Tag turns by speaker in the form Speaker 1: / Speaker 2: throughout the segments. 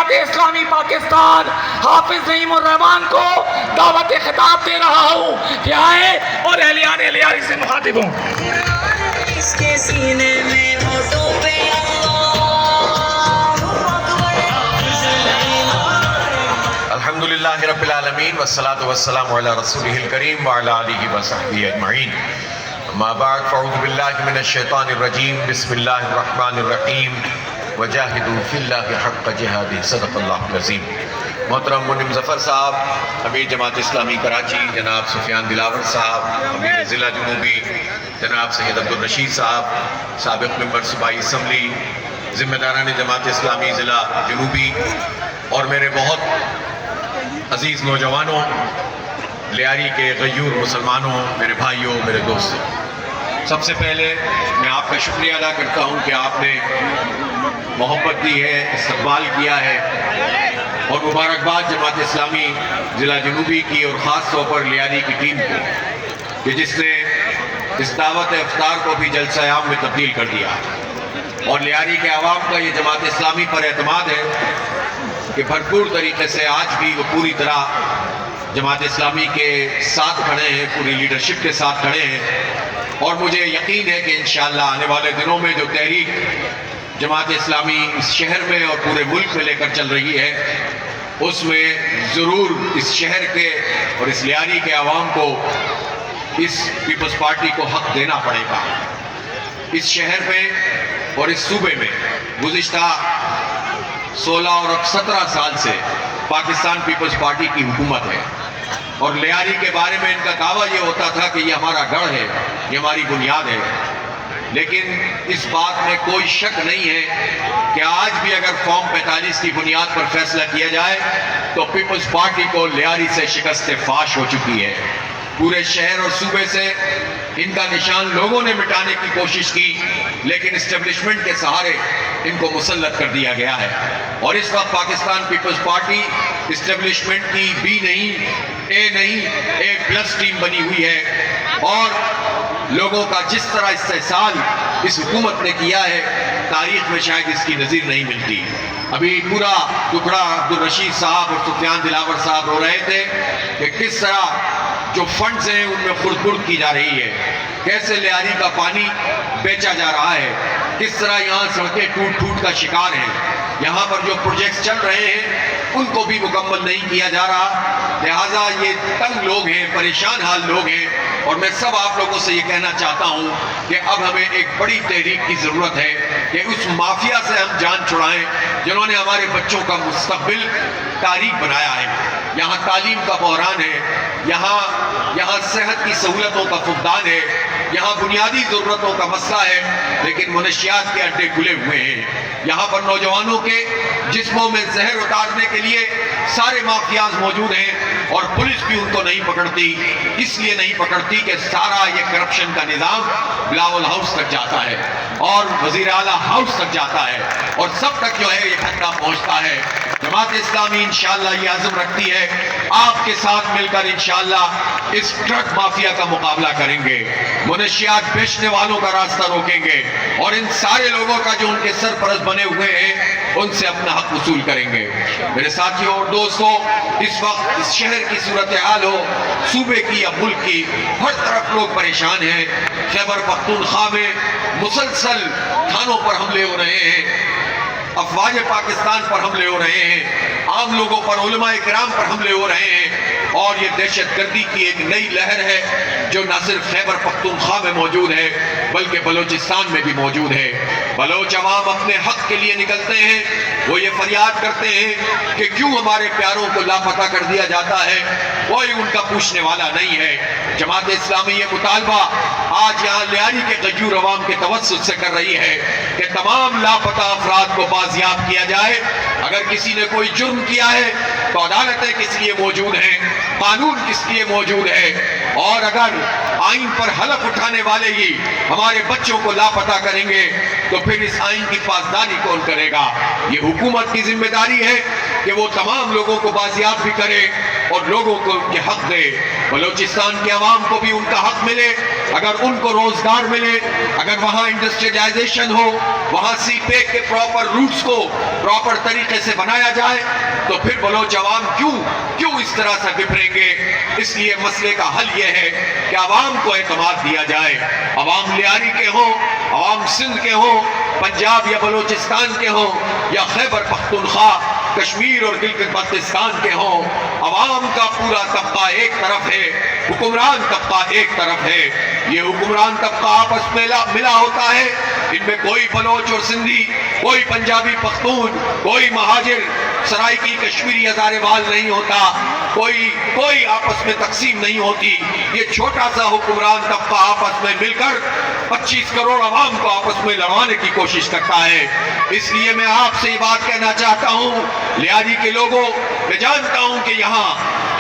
Speaker 1: جماعت اسلامی پاکستان حافظ نعیم الرحمان کو دعوت خطاب دے رہا ہوں کہ آئیں اور اہلیان لیاری سے مخاطب ہوں۔
Speaker 2: اس کے سینے میں ہونٹوں پہ
Speaker 3: الحمدللہ رب العالمین والصلاة والسلام علی رسولہ الکریم وعلی آلہ وصحبہ اجمعین، اما بعد فاعوذ باللہ من الشیطان الرجیم، بسم اللہ الرحمن الرحیم، وجاہدوا فی اللہ حق جہادہ، صدق اللہ العظیم۔ محترم منعم ظفر صاحب، امیر جماعت اسلامی کراچی جناب سفیان دلاور صاحب، امیر ضلع جنوبی جناب سید عبدالرشید صاحب، سابق ممبر صوبائی اسمبلی، ذمہ داران جماعت اسلامی ضلع جنوبی، اور میرے بہت عزیز نوجوانوں، لیاری کے غیور مسلمانوں، میرے بھائیوں، میرے دوستوں، سب سے پہلے میں آپ کا شکریہ ادا کرتا ہوں کہ آپ نے محبت دی ہے، استقبال کیا ہے، اور مبارکباد جماعت اسلامی ضلع جنوبی کی اور خاص طور پر لیاری کی ٹیم کو کہ جس نے اس دعوت افطار کو بھی جلسہ عام میں تبدیل کر دیا، اور لیاری کے عوام کا یہ جماعت اسلامی پر اعتماد ہے کہ بھرپور طریقے سے آج بھی وہ پوری طرح جماعت اسلامی کے ساتھ کھڑے ہیں، پوری لیڈرشپ کے ساتھ کھڑے ہیں، اور مجھے یقین ہے کہ انشاءاللہ آنے والے دنوں میں جو تحریک جماعت اسلامی اس شہر میں اور پورے ملک میں لے کر چل رہی ہے، اس میں ضرور اس شہر کے اور اس لیاری کے عوام کو اس پیپلز پارٹی کو حق دینا پڑے گا۔ اس شہر میں اور اس صوبے میں گزشتہ 16 اور اب 17 سال سے پاکستان پیپلز پارٹی کی حکومت ہے، اور لیاری کے بارے میں ان کا دعویٰ یہ ہوتا تھا کہ یہ ہمارا گڑھ ہے، یہ ہماری بنیاد ہے، لیکن اس بات میں کوئی شک نہیں ہے کہ آج بھی اگر فارم 45 کی بنیاد پر فیصلہ کیا جائے تو پیپلز پارٹی کو لیاری سے شکست فاش ہو چکی ہے۔ پورے شہر اور صوبے سے ان کا نشان لوگوں نے مٹانے کی کوشش کی، لیکن اسٹیبلشمنٹ کے سہارے ان کو مسلط کر دیا گیا ہے، اور اس وقت پاکستان پیپلز پارٹی اسٹیبلشمنٹ کی بی نہیں اے پلس ٹیم بنی ہوئی ہے، اور لوگوں کا جس طرح استحصال اس حکومت نے کیا ہے تاریخ میں شاید اس کی نظیر نہیں ملتی۔ ابھی پورا ٹکڑا عبدالرشید صاحب اور سفیان دلاور صاحب رو رہے تھے کہ کس طرح جو فنڈز ہیں ان میں خرد برد کی جا رہی ہے، کیسے لیاری کا پانی بیچا جا رہا ہے، کس طرح یہاں سڑکیں ٹوٹ کا شکار ہیں، یہاں پر جو پروجیکٹس چل رہے ہیں ان کو بھی مکمل نہیں کیا جا رہا، لہٰذا یہ تنگ لوگ ہیں، پریشان حال لوگ ہیں، اور میں سب آپ لوگوں سے یہ کہنا چاہتا ہوں کہ اب ہمیں ایک بڑی تحریک کی ضرورت ہے کہ اس مافیا سے ہم جان چھڑائیں جنہوں نے ہمارے بچوں کا مستقبل تاریک بنایا ہے۔ یہاں تعلیم کا بحران ہے، یہاں صحت کی سہولتوں کا فقدان ہے، یہاں بنیادی ضرورتوں کا مسئلہ ہے، لیکن منشیات کے اڈے کھلے ہوئے ہیں۔ یہاں پر نوجوانوں کے جسموں میں زہر اتارنے کے لیے سارے مافیاز موجود ہیں، اور پولیس بھی ان کو نہیں پکڑتی، اس لیے نہیں پکڑتی کہ سارا یہ کرپشن کا نظام بلاول ہاؤس تک جاتا ہے اور وزیر اعلیٰ ہاؤس تک جاتا ہے، اور سب تک جو ہے یہ خطرہ پہنچتا ہے۔ جماعت اسلامی انشاءاللہ یہ عزم رکھتی ہے آپ کے ساتھ مل کر انشاءاللہ اس ڈرگ مافیا کا مقابلہ کریں گے، منشیات بیچنے والوں کا راستہ روکیں گے، اور ان سارے لوگوں کا جو ان کے سرپرست بنے ہوئے ہیں ان سے اپنا حق وصول کریں گے۔ میرے ساتھیوں اور دوستوں، اس وقت اس شہر کی صورتحال ہو، صوبے کی یا ملک کی، ہر طرف لوگ پریشان ہیں۔ خیبر پختونخوا میں مسلسل تھانوں پر حملے ہو رہے ہیں، افواج پاکستان پر حملے ہو رہے ہیں، عام لوگوں پر، علماء کرام پر حملے ہو رہے ہیں، اور یہ دہشت گردی کی ایک نئی لہر ہے جو نہ صرف خیبر پختونخوا میں موجود ہے بلکہ بلوچستان میں بھی موجود ہے۔ بلوچ عوام اپنے حق کے لیے نکلتے ہیں، وہ یہ فریاد کرتے ہیں کہ کیوں ہمارے پیاروں کو لاپتہ کر دیا جاتا ہے، کوئی ان کا پوچھنے والا نہیں ہے۔ جماعت اسلامی یہ مطالبہ آج یہاں لیاری کے غیور عوام کے توسط سے کر رہی ہے کہ تمام لاپتہ افراد کو بازیاب کیا جائے۔ اگر کسی نے کوئی جرم کیا ہے تو عدالتیں کس لیے موجود ہیں، قانون کس لیے موجود ہے، اور اگر آئین پر حلف اٹھانے والے ہی ہمارے بچوں کو لاپتہ کریں گے تو پھر اس آئین کی پاسداری کون کرے گا؟ یہ حکومت کی ذمہ داری ہے کہ وہ تمام لوگوں کو بازیاب بھی کرے اور لوگوں کو ان کے حق دے، بلوچستان کے عوام کو بھی ان کا حق ملے، اگر ان کو روزگار ملے, اگر وہاں انڈسٹریلائزیشن ہو, وہاں سی پیک کے پراپر روٹس کو پراپر طریقے سے بنایا جائے, تو پھر بلوچ عوام کیوں اس طرح سے بپریں گے؟ اس لیے مسئلے کا حل یہ ہے کہ عوام کو اعتماد دیا جائے. عوام لیاری کے ہوں, عوام سندھ کے ہوں, پنجاب یا بلوچستان کے ہوں, یا خیبر پختونخوا, کشمیر اور گلگت بلتستان کے ہوں, عوام کا پورا طبقہ ایک طرف ہے, حکمران طبقہ ایک طرف ہے. یہ حکمران طبقہ آپس میں ملا ہوتا ہے, ان میں کوئی بلوچ اور سندھی, کوئی پنجابی پختون, کوئی مہاجر سرائکی کشمیری ہزارے وال نہیں ہوتا, کوئی آپس میں تقسیم نہیں ہوتی. یہ چھوٹا سا حکمران طبقہ آپس میں مل کر 25 کروڑ عوام کو آپس میں لڑوانے کی کوشش کرتا ہے. اس لیے میں آپ سے یہ بات کہنا چاہتا ہوں, لیاری کے لوگوں, میں جانتا ہوں کہ یہاں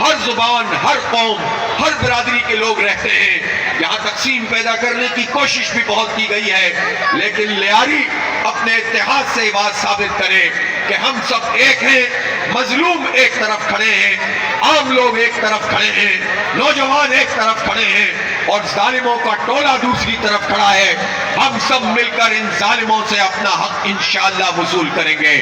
Speaker 3: ہر زبان, ہر قوم, ہر برادری کے لوگ رہتے ہیں, یہاں تقسیم پیدا کرنے کی کوشش بھی بہت کی گئی ہے, لیکن لیاری اپنے اتحاد سے یہ بات ثابت کرے کہ ہم سب ایک ہیں. مظلوم ایک طرف کھڑے ہیں, عام لوگ ایک طرف کھڑے ہیں, نوجوان ایک طرف کھڑے ہیں, اور ظالموں کا ٹولہ دوسری طرف کھڑا ہے. ہم سب مل کر ان ظالموں سے اپنا حق انشاءاللہ وصول کریں گے.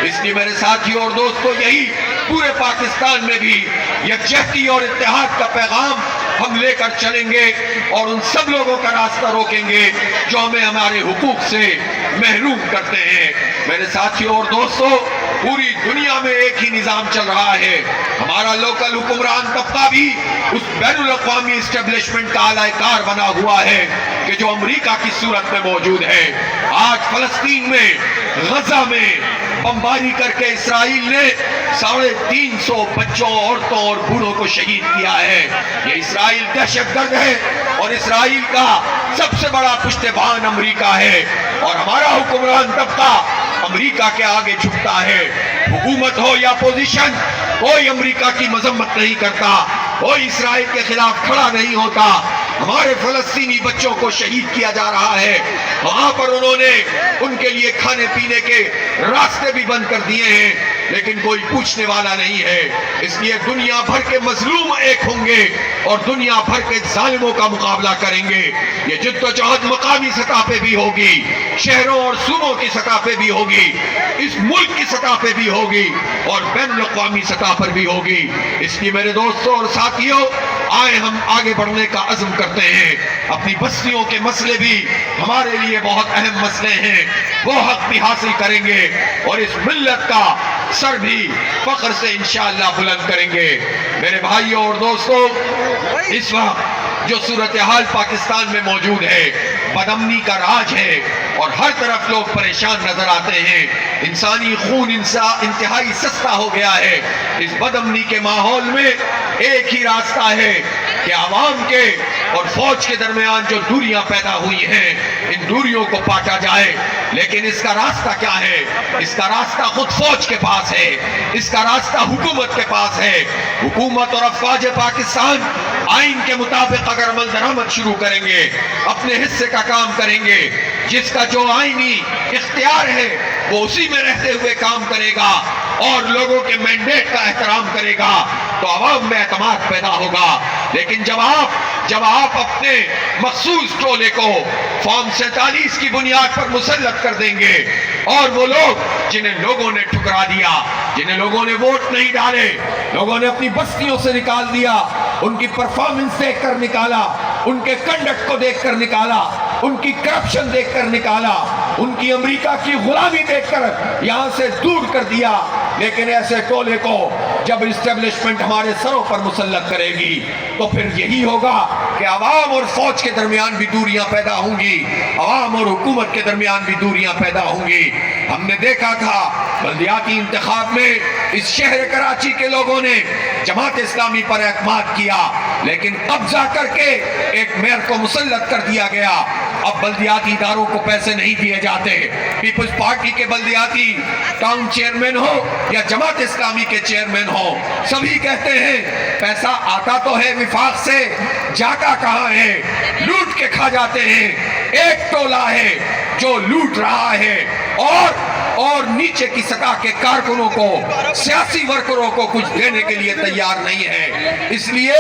Speaker 3: اس لیے میرے ساتھیوں اور دوستوں, یہی پورے پاکستان میں بھی یکجہتی اور اتحاد کا پیغام ہم لے کر چلیں گے, اور ان سب لوگوں کا راستہ روکیں گے جو ہمیں ہمارے حقوق سے محروم کرتے ہیں. میرے ساتھیوں اور دوستوں, پوری دنیا میں ایک ہی نظام چل رہا ہے. ہمارا لوکل حکمران طبقہ بھی اس بین الاقوامی اسٹیبلشمنٹ کا اعلی کار بنا ہوا ہے کہ جو امریکہ کی صورت میں موجود ہے. آج فلسطین میں, غزہ میں بمباری کر کے اسرائیل نے 350 بچوں, عورتوں اور بوڑھوں کو شہید کیا ہے. یہ اسرائیل دہشت گرد ہے, اور اسرائیل کا سب سے بڑا پشتبان امریکہ ہے, اور ہمارا حکمران طبقہ امریکہ کے آگے جھکتا ہے. حکومت ہو یا اپوزیشن, کوئی امریکہ کی مذمت نہیں کرتا, کوئی اسرائیل کے خلاف کھڑا نہیں ہوتا. ہمارے فلسطینی بچوں کو شہید کیا جا رہا ہے, وہاں پر انہوں نے ان کے لیے کھانے پینے کے راستے بھی بند کر دیے ہیں, لیکن کوئی پوچھنے والا نہیں ہے. اس لیے دنیا بھر کے مظلوم ایک ہوں گے اور دنیا بھر کے ظالموں کا مقابلہ کریں گے. یہ جد و جہد مقامی سطح پہ بھی ہوگی, شہروں اور صوبوں کی سطح پہ بھی ہوگی, اس ملک کی سطح پہ بھی ہوگی, اور بین الاقوامی سطح پر بھی ہوگی. اس لیے میرے دوستوں اور ساتھیوں, آئے ہم آگے بڑھنے کا عزم کرتے ہیں. اپنی بستیوں کے مسئلے بھی ہمارے لیے بہت اہم مسئلے ہیں, وہ حق بھی حاصل کریں گے, اور اس ملت کا سر بھی فخر سے انشاءاللہ بلند کریں گے. میرے بھائیوں اور دوستوں, اس وقت جو صورتحال پاکستان میں موجود ہے, بدامنی کا راج ہے, اور ہر طرف لوگ پریشان نظر آتے ہیں. انسانی خون انتہائی سستا ہو گیا ہے. اس بدامنی کے ماحول میں ایک ہی راستہ ہے کہ عوام کے اور فوج کے درمیان جو دوریاں پیدا ہوئی ہیں, ان دوریوں کو پاٹا جائے. لیکن اس کا راستہ کیا ہے؟ اس کا راستہ خود فوج کے پاس ہے, اس کا راستہ حکومت کے پاس ہے. حکومت اور افواج پاکستان آئین کے مطابق اگر عمل درآمد شروع کریں گے, اپنے حصے کا کام کریں گے, جس کا جو آئینی اختیار ہے وہ اسی میں رہتے ہوئے کام کرے گا, اور لوگوں کے مینڈیٹ کا احترام کرے گا, تو عوام میں اعتماد پیدا ہوگا. لیکن جب آپ اپنے مخصوص ٹولے کو فارم 47 کی بنیاد پر مسلط کر دیں گے, اور وہ لوگ جنہیں لوگوں نے ٹھکرا دیا, جنہیں لوگوں نے ووٹ نہیں ڈالے, لوگوں نے اپنی بستیوں سے نکال دیا, ان کی پرفارمنس دیکھ کر نکالا, ان کے کنڈکٹ کو دیکھ کر نکالا, ان کی کرپشن دیکھ کر نکالا, ان کی امریکہ کی غلامی دیکھ کر یہاں سے دور کر دیا. لیکن ایسے ٹولے کو جب اسٹیبلشمنٹ ہمارے سروں پر مسلط کرے گی, تو پھر یہی ہوگا کہ عوام اور فوج کے درمیان بھی دوریاں پیدا ہوں گی, عوام اور حکومت کے درمیان بھی دوریاں پیدا ہوں گی. ہم نے دیکھا تھا بلدیاتی انتخاب میں اس شہر کراچی کے لوگوں نے جماعت اسلامی پر اعتماد کیا, لیکن قبضہ کر کے ایک میئر کو مسلط کر دیا گیا. اب بلدیاتی اداروں کو پیسے نہیں دیے جاتے. پیپلز پارٹی کے بلدیاتی ٹاؤن چیئرمین ہو یا جماعت اسلامی کے چیئرمین ہو, سبھی کہتے ہیں پیسہ آتا تو ہے وفاق سے, جاتا کہاں ہے, لوٹ کے کھا جاتے ہیں. ایک ٹولہ ہے جو لوٹ رہا ہے, اور
Speaker 4: اور نیچے کی سطح کے کارکنوں کو، سیاسی ورکروں کو کچھ دینے کے لیے تیار نہیں ہے۔ اس لیے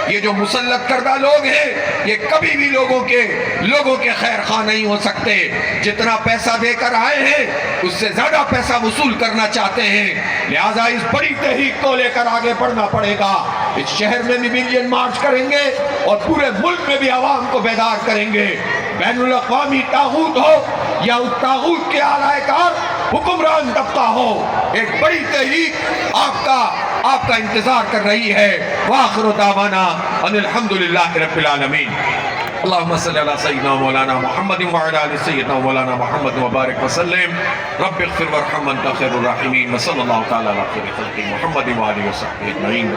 Speaker 4: یہ جو مسلط کردہ لوگ ہیں یہ کبھی بھی لوگوں کے خیر خواہ نہیں ہو سکتے۔ جتنا پیسہ دے کر آئے ہیں اس سے زیادہ پیسہ وصول کرنا چاہتے ہیں، لہٰذا اس بڑی تحریک کو لے کر آگے بڑھنا پڑے گا۔ اس شہر میں بھی ملین مارچ کریں گے اور پورے ملک میں بھی عوام کو بیدار کریں گے۔ بین الاقوامی طاغوت ہو یا اس طاغوت کے اعلی کار حکمران طبقہ ہو، ایک بڑی تحریک آپ کا انتظار کر رہی ہے۔ وآخر دعوانا ان الحمدللہ رب العالمین۔ اللہم صلی علی سیدنا مولانا محمد وعلی آل سیدنا مولانا محمد وبارک وسلم۔ رب اغفر وارحم انت خیر الراحمین، وصلی اللہ تعالی علی خیر خلق محمد وآلہ وصحبہ اجمعین۔